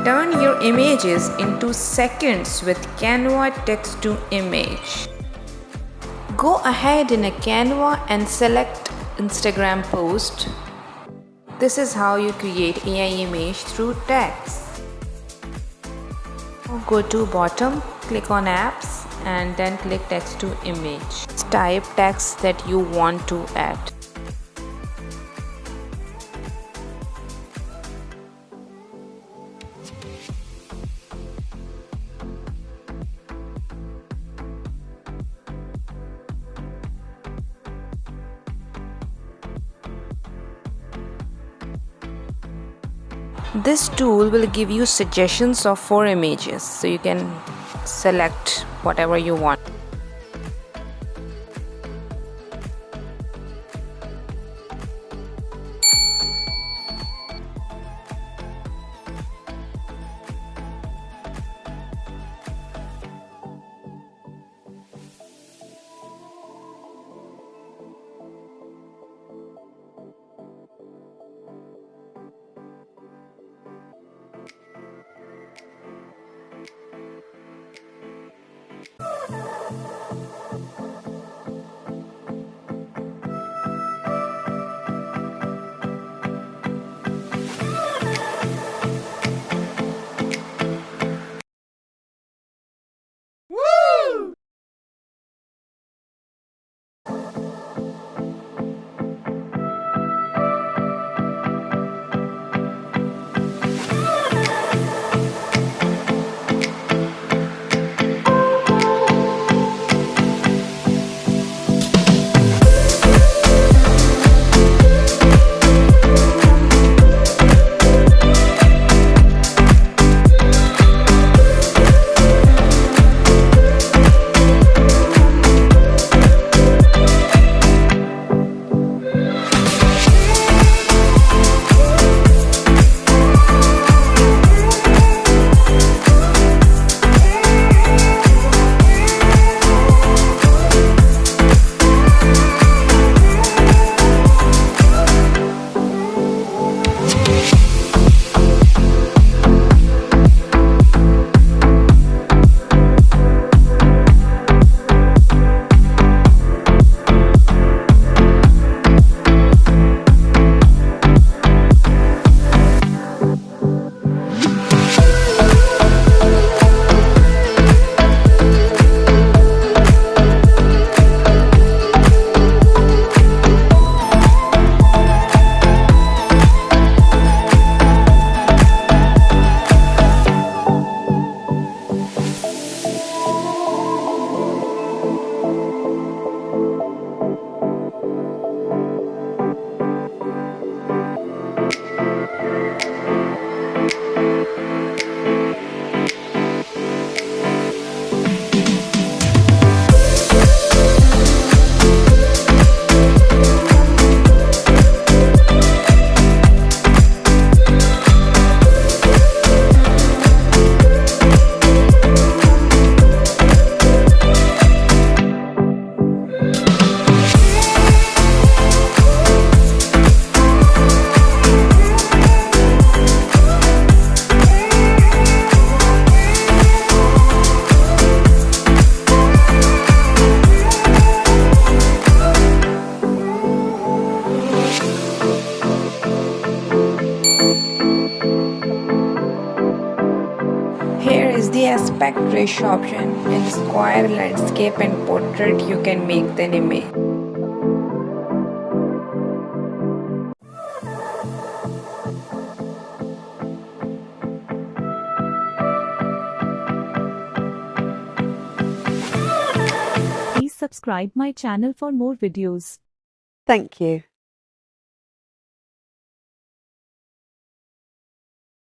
Turn your images into seconds with Canva Text to Image. Go ahead in a Canva and select Instagram post. This is how you create AI image through text. Go to bottom, click on apps and then click text to image. Type text that you want to add. This tool will give you suggestions of 4 images, so you can select whatever you want. Here is the aspect ratio option. In square, landscape and portrait you can make the image. Please subscribe my channel for more videos. Thank you.